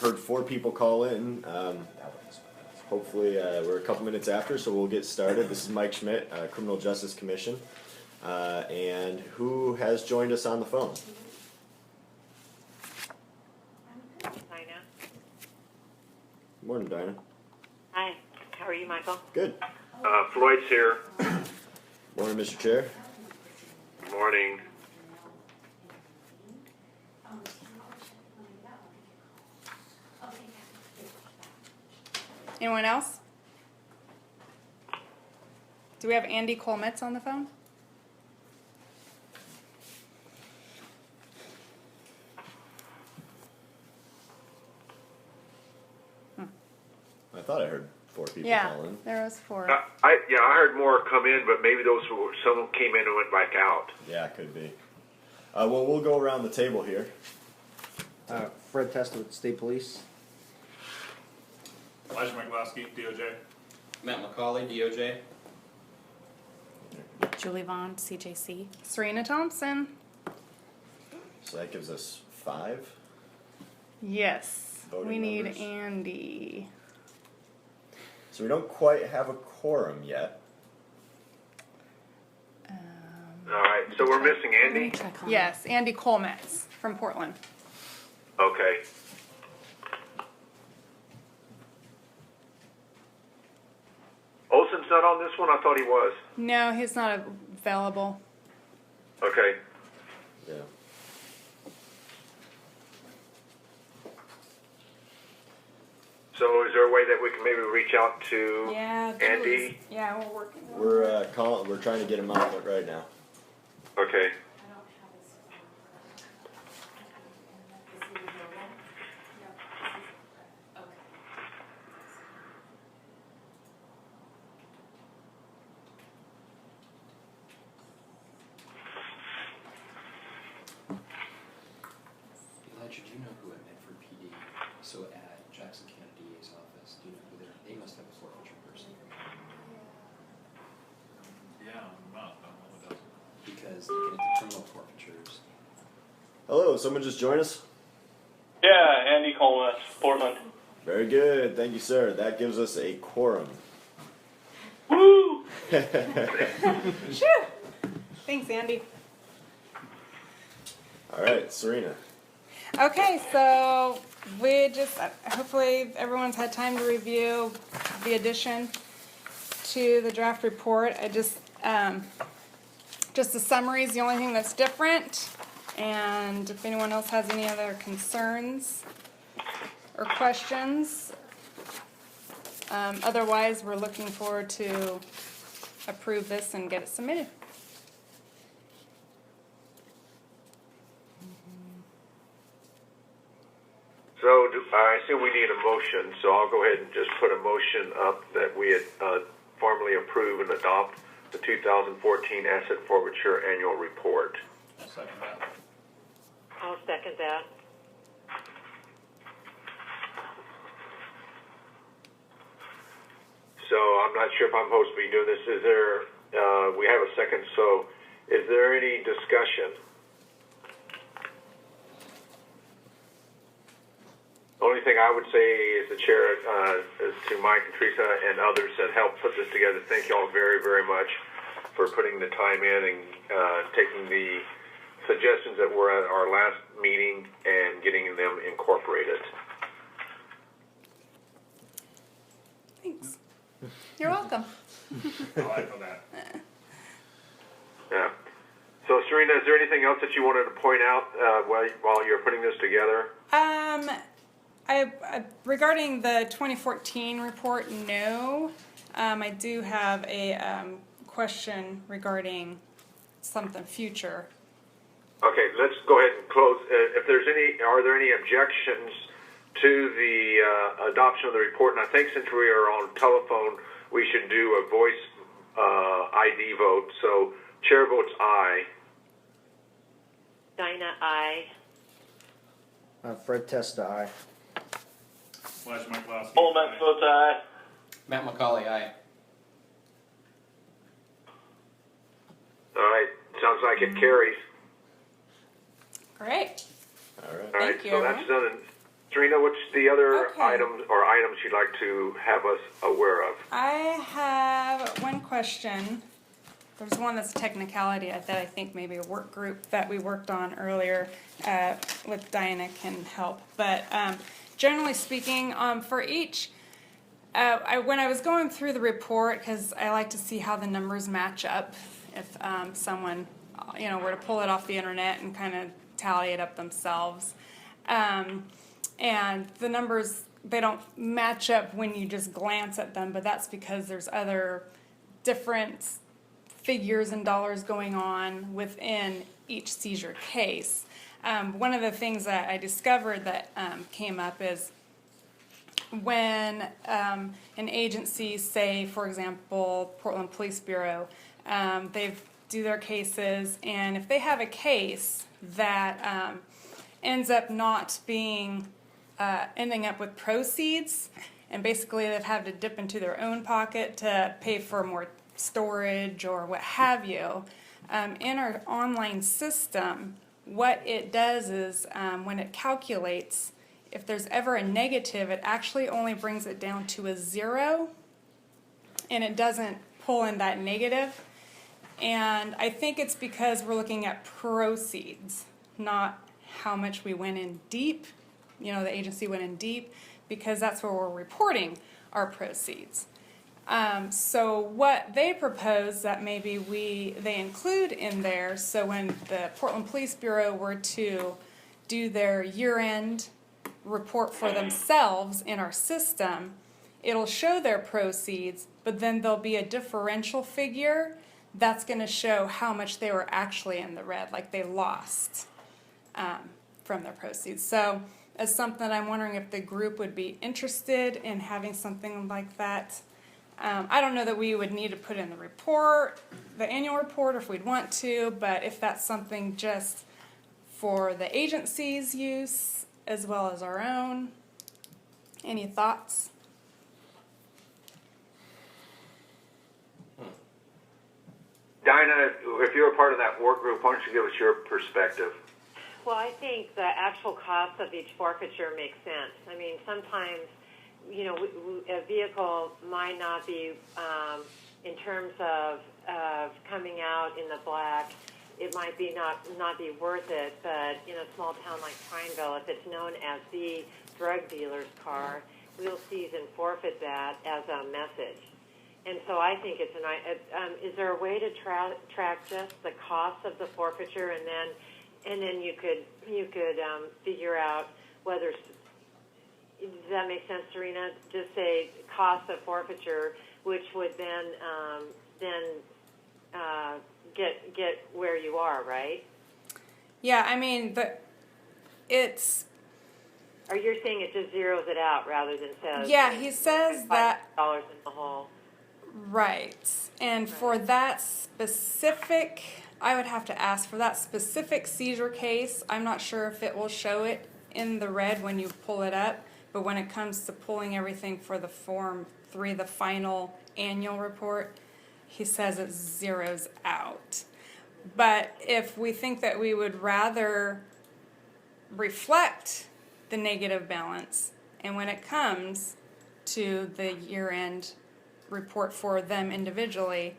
heard 4 people call in. Hopefully we're a couple minutes after, so we'll get started. This is Mike Schmidt, Criminal Justice Commission. And who has joined us on the phone? Dinah. Good morning, Dinah. Hi. How are you, Michael? Good. Floyd's here. Morning, Mr. Chair. Morning. Anyone else? Do we have Andy Colmetz on the phone? I thought I heard 4 people Yeah, call in. there was 4. I heard more come in, but maybe some came in and went back out. Yeah, could be. Well, we'll go around the table here. Fred Testa with State Police. Elijah McLaskey, DOJ. Matt McCauley, DOJ. Julie Vaughn, CJC. Serena Thompson. So that gives us 5. Yes. Voting we need members. Andy. So we don't quite have a quorum yet. All right, so we're missing Let me Andy? check on Yes, Andy Colmetz from Portland. Okay. Olson's not on this one? I thought he was. No, he's not available. Okay. Yeah. So is there a way that we can maybe reach out to Yeah, Andy? Yeah, we're working. We're trying to get him out right now. Okay. Elijah, do you know who at Medford PD? So at Jackson County DA's office, do you know who they must have a forfeiture person. Yeah, I'm not. I don't know who does. Because looking at the criminal forfeitures, Hello, someone just join us? Yeah, Andy Coleman, Portland. Very good. Thank you, sir. That gives us a quorum. Woo! Shoo! Thanks, Andy. All right, Serena. Okay, so we just, hopefully everyone's had time to review the addition to the draft report. Just the summary is the only thing that's different. And if anyone else has any other concerns or questions, otherwise we're looking forward to approve this and get it submitted. So I assume we need a motion, so I'll go ahead and just put a motion up that we formally approve and adopt the 2014 Asset Forfeiture Annual Report. I'll second that. I'll second that. So I'm not sure if I'm supposed to be doing this. Is there, we have a second, so is there any discussion? The only thing I would say is the chair, is to Mike and Teresa and others that helped put this together. Thank you all very, very much for putting the time in and taking the suggestions that were at our last meeting and getting them incorporated. Thanks. You're welcome. I'll echo that. Yeah. So Serena, is there anything else that you wanted to point out while you're putting this together? Regarding the 2014 report, no. I do have a question regarding something future. Okay, let's go ahead and close. If there's any, are there any objections to the adoption of the report? And I think since we are on telephone, we should do a voice ID vote. So chair votes aye. Dinah, aye. Fred Testa, aye. Elijah McLaskey. Coleman votes aye. Matt McCauley, aye. All right, sounds like it carries. Great. All right. All right, Thank you, so that's done. And Serena, what's the other Okay. items you'd like to have us aware of? I have one question. There's one that's technicality that I think maybe a work group that we worked on earlier with Diana can help. But generally speaking, for each, when I was going through the report, because I like to see how the numbers match up, if someone, were to pull it off the internet and kind of tally it up themselves. And the numbers, they don't match up when you just glance at them, but that's because there's other different figures and dollars going on within each seizure case. One of the things that I discovered that came up is when an agency, say, for example, Portland Police Bureau, they do their cases, and if they have a case that ends up not being ending up with proceeds, and basically they've had to dip into their own pocket to pay for more storage or what have you. In our online system, what it does is when it calculates, if there's ever a negative, it actually only brings it down to a 0, and it doesn't pull in that negative. And I think it's because we're looking at proceeds, not how much we went in deep. The agency went in deep, because that's where we're reporting our proceeds. So what they propose that maybe they include in there, so when the Portland Police Bureau were to do their year-end report for themselves in our system, it'll show their proceeds, but then there'll be a differential figure that's going to show how much they were actually in the red, like they lost from their proceeds. So as something I'm wondering if the group would be interested in having something like that. I don't know that we would need to put in the report, the annual report, or if we'd want to, but if that's something just for the agency's use as well as our own. Any thoughts? Dinah, if you're a part of that work group, why don't you give us your perspective? Well, I think the actual cost of each forfeiture makes sense. I mean, sometimes, a vehicle might not be, in terms of coming out in the black, it might be not be worth it. But in a small town like Prineville, if it's known as the drug dealer's car, we'll seize and forfeit that as a message. And so I think it's is there a way to track just the cost of the forfeiture, and then you could figure out whether, does that make sense, Serena? Just say cost of forfeiture, which would then get where you are, right? Yeah, I mean, it's. Or you're saying it just zeroes it out rather than says. Yeah, he says that. $5 in the hole. Right, and for that specific, I would have to ask for that specific seizure case. I'm not sure if it will show it in the red when you pull it up, but when it comes to pulling everything for the Form 3, the final annual report, he says it zeroes out. But if we think that we would rather reflect the negative balance, and when it comes to the year-end report for them individually,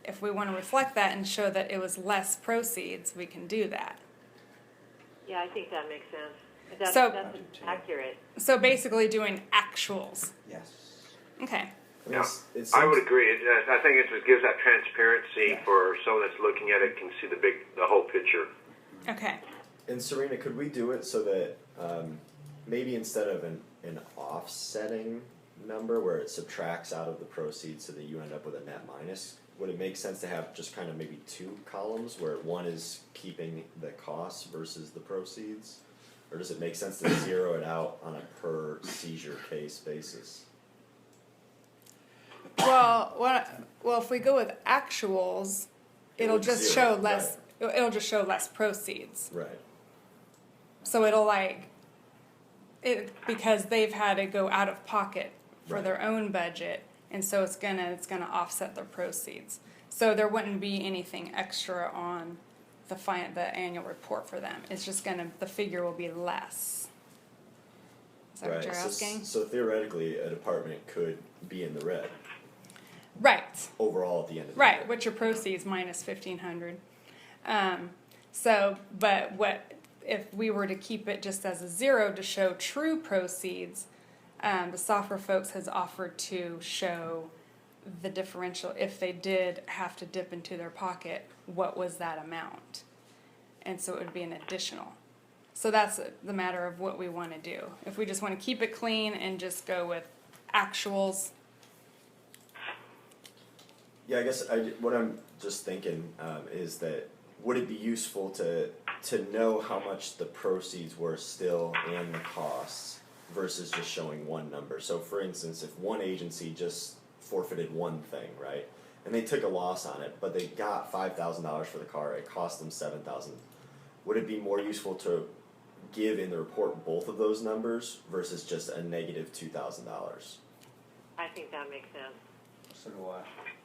if we want to reflect that and show that it was less proceeds, we can do that. Yeah, I think that makes sense. That's accurate. So basically doing actuals. Yes. Okay. I would agree. I think it just gives that transparency for someone that's looking at it can see the whole picture. Okay. And Serena, could we do it so that maybe instead of an offsetting number where it subtracts out of the proceeds so that you end up with a net minus, would it make sense to have just kind of maybe two columns where one is keeping the costs versus the proceeds? Or does it make sense to zero it out on a per seizure case basis? Well, if we go with actuals, it'll just show less. Right. It'll just show less proceeds. Right. So it'll because they've had to go out of pocket for their own budget, and so it's gonna offset their proceeds. So there wouldn't be anything extra on the annual report for them. It's just the figure will be less. Is that what you're asking? So theoretically, a department could be in the red Right. overall at the end of the Right, year. what's your proceeds minus 1,500? So, but what, if we were to keep it just as a 0 to show true proceeds, the software folks has offered to show the differential, if they did have to dip into their pocket, what was that amount? And so it would be an additional. So that's the matter of what we want to do. If we just want to keep it clean and just go with actuals. Yeah, I guess what I'm just thinking is that would it be useful to know how much the proceeds were still and the costs versus just showing one number? So, for instance, if one agency just forfeited one thing, right, and they took a loss on it, but they got $5,000 for the car, it cost them $7,000. Would it be more useful to give in the report both of those numbers versus just a negative $2,000? I think that makes sense. So do I.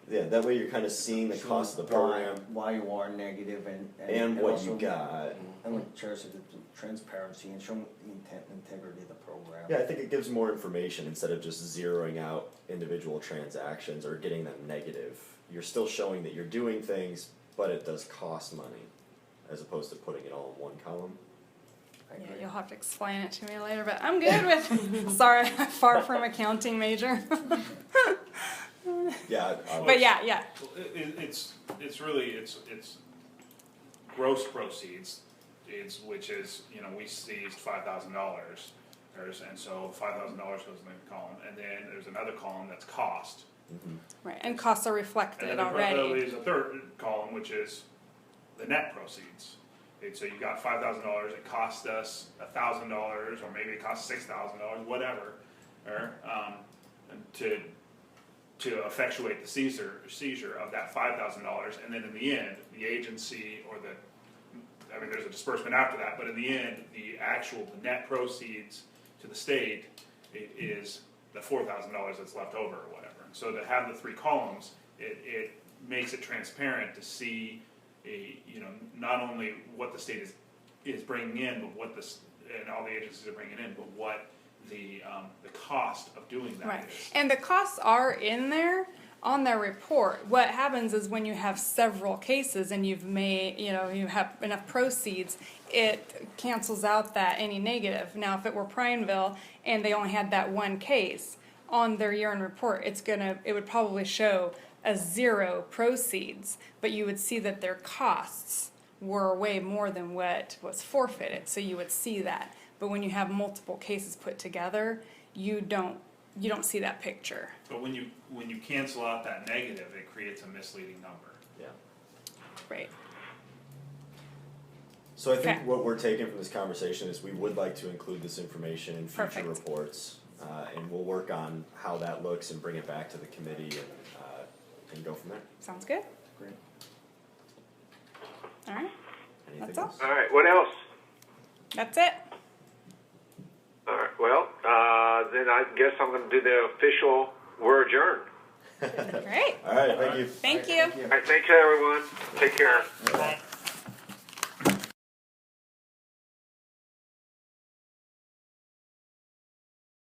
Yeah, that way you're kind of seeing the cost of the program Why you are negative and what also, you got. And like Chair said, the transparency and showing the intent and integrity of the program. Yeah, I think it gives more information instead of just zeroing out individual transactions or getting them negative. You're still showing that you're doing things, but it does cost money, as opposed to putting it all in one column. I Yeah, agree. you'll have to explain it to me later, but I'm good with, sorry, far from accounting major. Yeah, But yeah, It's really, it's gross proceeds, which is, we seized $5,000. And so $5,000 goes in the column, and then there's another column that's cost. right, and costs are And reflected then already. there's a third column, which is the net proceeds. And so you got $5,000, it cost us $1,000, or maybe it cost $6,000, whatever, to effectuate the seizure of that $5,000, and then in the end, the agency or there's a disbursement after that, but in the end, the net proceeds to the state is the $4,000 that's left over or whatever. And so to have the three columns, it makes it transparent to see not only what the state is bringing in, but what and all the agencies are bringing in, but what the cost of doing that Right, is. and the costs are in there on their report. What happens is when you have several cases and you've made, you have enough proceeds, it cancels out that any negative. Now, if it were Prineville and they only had that one case on their year-end report, it would probably show a 0 proceeds, but you would see that their costs were way more than what was forfeited, so you would see that. But when you have multiple cases put together, you don't see that picture. But when you cancel out that negative, it creates a misleading number. yeah. Right. So I think Okay. what we're taking from this conversation is we would like to include this information in future Perfect. reports, and we'll work on how that looks and bring it back to the committee and go from there. Sounds good. Great. All right. Anything That's all. else? All right, what else? That's it. All right, well, then I guess I'm going to do the official, we're adjourned. Great. All right, thank you. Thank you. All right, thanks, everyone. Take care. Bye.